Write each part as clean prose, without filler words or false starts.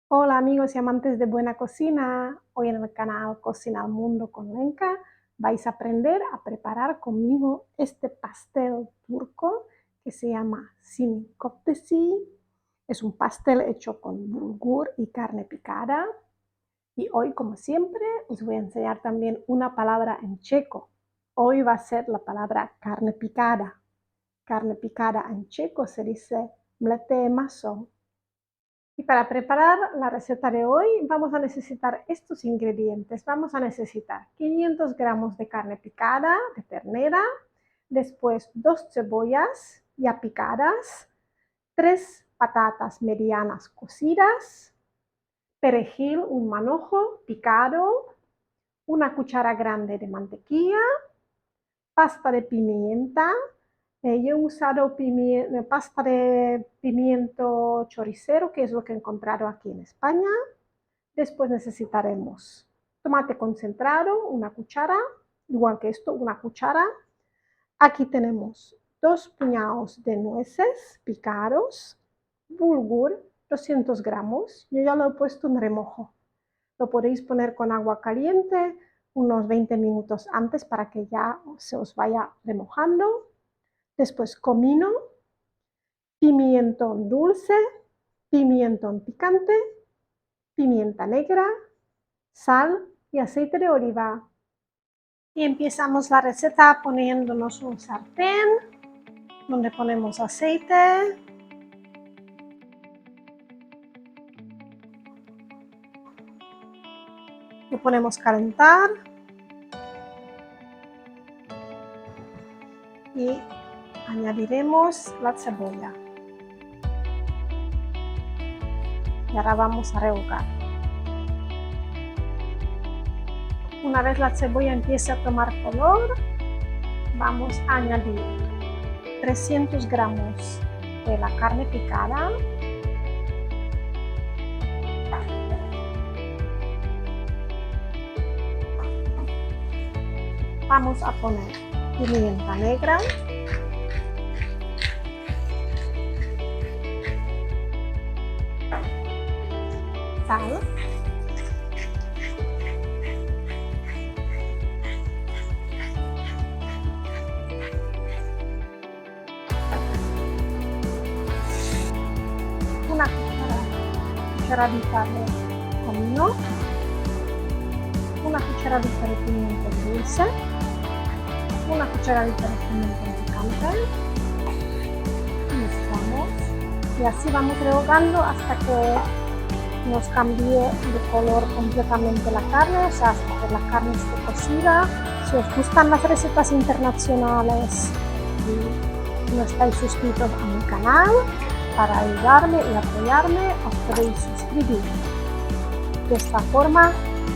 Hola amigos y amantes de buena cocina. Hoy en el canal Cocina al Mundo con Lenka vais a aprender a preparar conmigo este pastel turco que se llama simi köftesi. Es un pastel hecho con bulgur y carne picada. Y hoy, como siempre, os voy a enseñar también una palabra en checo. Hoy va a ser la palabra carne picada. Carne picada en checo se dice mlete maso. Y para preparar la receta de hoy vamos a necesitar estos ingredientes. Vamos a necesitar 500 gramos de carne picada de ternera, después 2 cebollas ya picadas, 3 patatas medianas cocidas, perejil, un manojo picado, una cuchara grande de mantequilla, pasta de pimienta. Yo he usado pasta de pimiento choricero, que es lo que he encontrado aquí en España. Después necesitaremos tomate concentrado, una cuchara, igual que esto, una cuchara. Aquí tenemos 2 puñados de nueces picados, bulgur, 200 gramos. Yo ya lo he puesto en remojo. Lo podéis poner con agua caliente unos 20 minutos antes para que ya se os vaya remojando. Después comino, pimiento dulce, pimiento picante, pimienta negra, sal y aceite de oliva. Y empezamos la receta poniéndonos un sartén donde ponemos aceite. Lo ponemos a calentar y añadiremos la cebolla. Y ahora vamos a rehogar. Una vez la cebolla empiece a tomar color, vamos a añadir 300 gramos de la carne picada, vamos a poner pimienta negra, sal, una cucharadita de comino, una cucharadita de pimiento dulce, una cucharadita de pimiento picante, y mezclamos y así vamos rehogando hasta que nos cambie de color completamente la carne, o sea, hasta que la carne esté cocida. Si os gustan las recetas internacionales y no estáis suscritos a mi canal, para ayudarme y apoyarme os podéis suscribir. De esta forma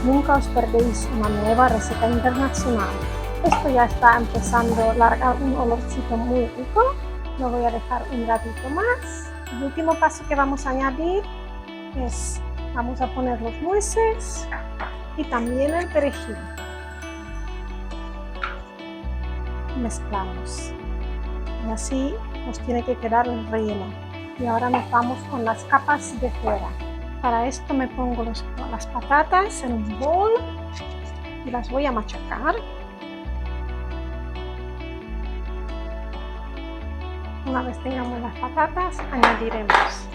nunca os perdéis una nueva receta internacional. Esto ya está empezando a largar un olorcito muy rico. Lo voy a dejar un ratito más. El último paso que vamos a añadir es, vamos a poner los nueces y también el perejil. Mezclamos y así nos tiene que quedar el relleno. Y ahora nos vamos con las capas de fuera. Para esto me pongo las patatas en un bol y las voy a machacar. Una vez tengamos las patatas, añadiremos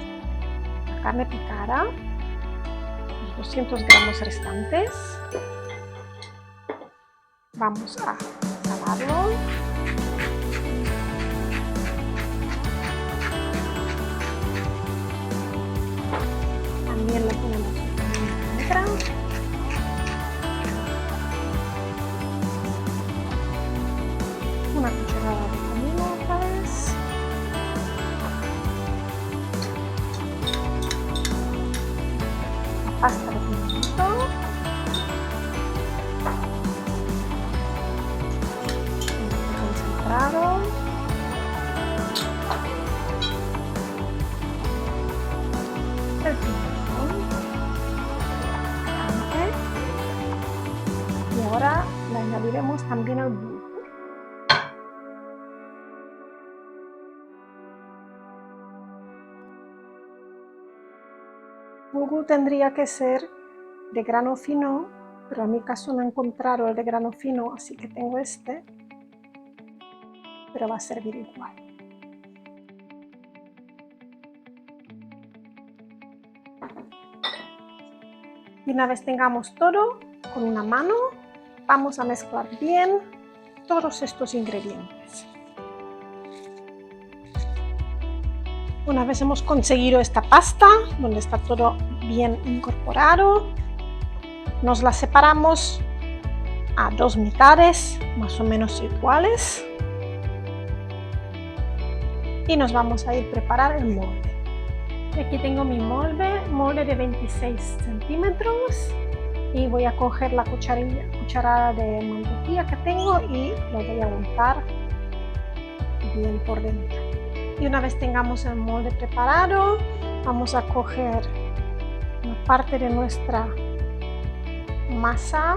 la carne picada, los 200 gramos restantes. Vamos a salarlo. También le ponemos pimienta negra. Una cucharada de comino otra vez. La pasta de pimiento. Concentrado. El pimentón. Y ahora le añadiremos también el bulgur. Bulgur tendría que ser de grano fino, pero en mi caso no he encontrado el de grano fino, así que tengo este, pero va a servir igual. Y una vez tengamos todo, con una mano vamos a mezclar bien todos estos ingredientes. Una vez hemos conseguido esta pasta, donde está todo bien incorporado, nos la separamos a dos mitades, más o menos iguales, y nos vamos a ir a preparar el molde. Aquí tengo mi molde de 26 centímetros, y voy a coger la cucharada de mantequilla que tengo y lo voy a untar bien por dentro. Y una vez tengamos el molde preparado, vamos a coger una parte de nuestra masa.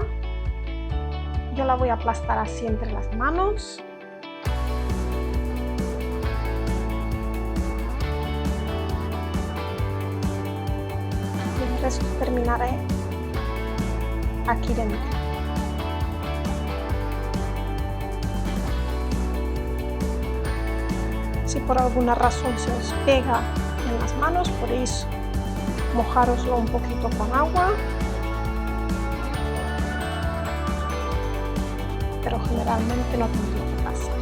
Yo la voy a aplastar así entre las manos. Y el resto terminaré aquí dentro. Si por alguna razón se os pega en las manos, podéis mojároslo un poquito con agua, pero generalmente no tendría que pasar.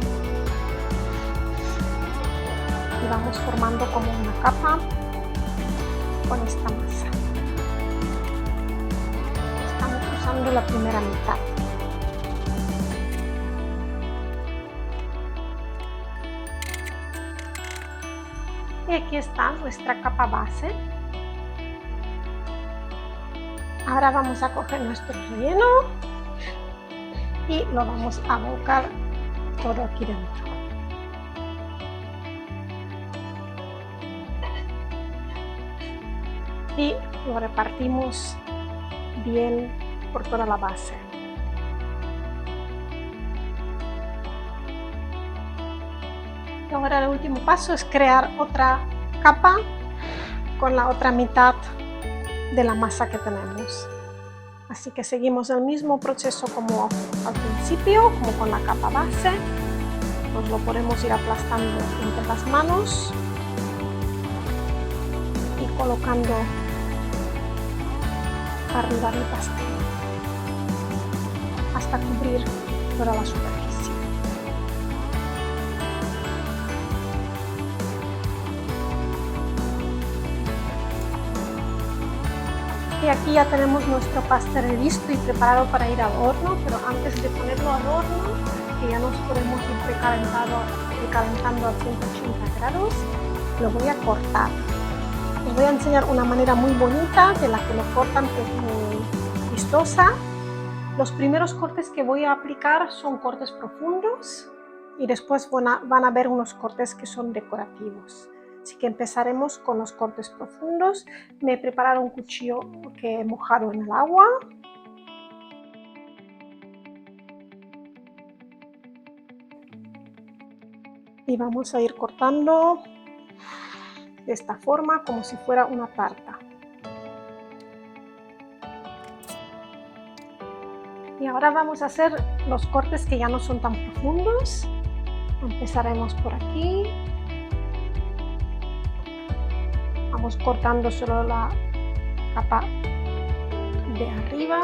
Y vamos formando como una capa con esta masa. Estamos usando la primera mitad. Y aquí está nuestra capa base. Ahora vamos a coger nuestro relleno y lo vamos a volcar todo aquí dentro. Y lo repartimos bien por toda la base. Ahora el último paso es crear otra capa con la otra mitad de la masa que tenemos. Así que seguimos el mismo proceso como al principio, como con la capa base. Nos lo podemos ir aplastando entre las manos y colocando arriba del pastel hasta cubrir toda la superficie. Y aquí ya tenemos nuestro pastel listo y preparado para ir al horno, pero antes de ponerlo al horno, que ya nos podemos ir precalentando a 180 grados, lo voy a cortar. Os voy a enseñar una manera muy bonita de la que lo cortan, que es muy vistosa. Los primeros cortes que voy a aplicar son cortes profundos y después van a ver unos cortes que son decorativos. Así que empezaremos con los cortes profundos. Me he preparado un cuchillo que he mojado en el agua. Y vamos a ir cortando de esta forma, como si fuera una tarta. Y ahora vamos a hacer los cortes que ya no son tan profundos. Empezaremos por aquí. Vamos cortando solo la capa de arriba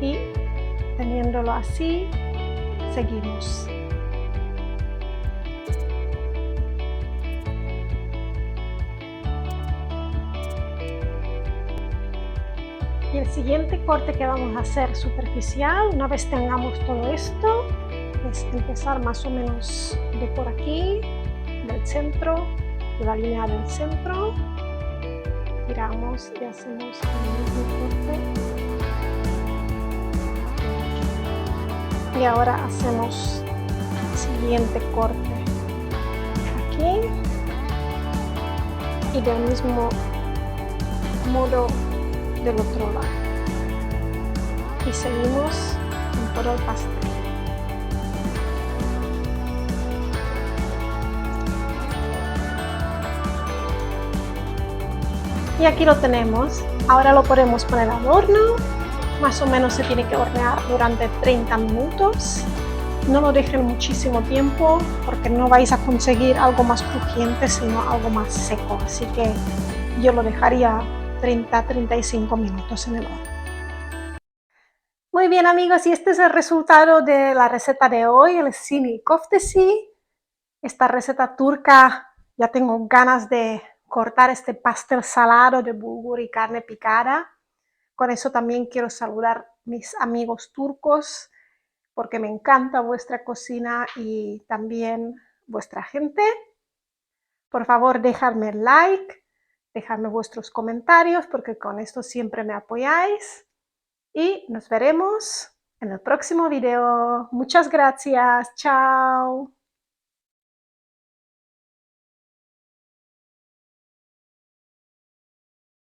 y teniéndolo así, seguimos. Y el siguiente corte que vamos a hacer superficial, una vez tengamos todo esto, es empezar más o menos de por aquí, del centro, de la línea del centro, giramos y hacemos el mismo corte. Y ahora hacemos el siguiente corte aquí y del mismo modo del otro lado. Y seguimos en todo el pastel. Y aquí lo tenemos. Ahora lo podemos poner al horno. Más o menos se tiene que hornear durante 30 minutos. No lo dejen muchísimo tiempo porque no vais a conseguir algo más crujiente, sino algo más seco. Así que yo lo dejaría 30-35 minutos en el horno. Muy bien amigos, y este es el resultado de la receta de hoy, el sini koftesi. Esta receta turca, ya tengo ganas de cortar este pastel salado de bulgur y carne picada. Con eso también quiero saludar a mis amigos turcos porque me encanta vuestra cocina y también vuestra gente. Por favor, dejadme like, dejadme vuestros comentarios porque con esto siempre me apoyáis. Y nos veremos en el próximo video. Muchas gracias. Chao.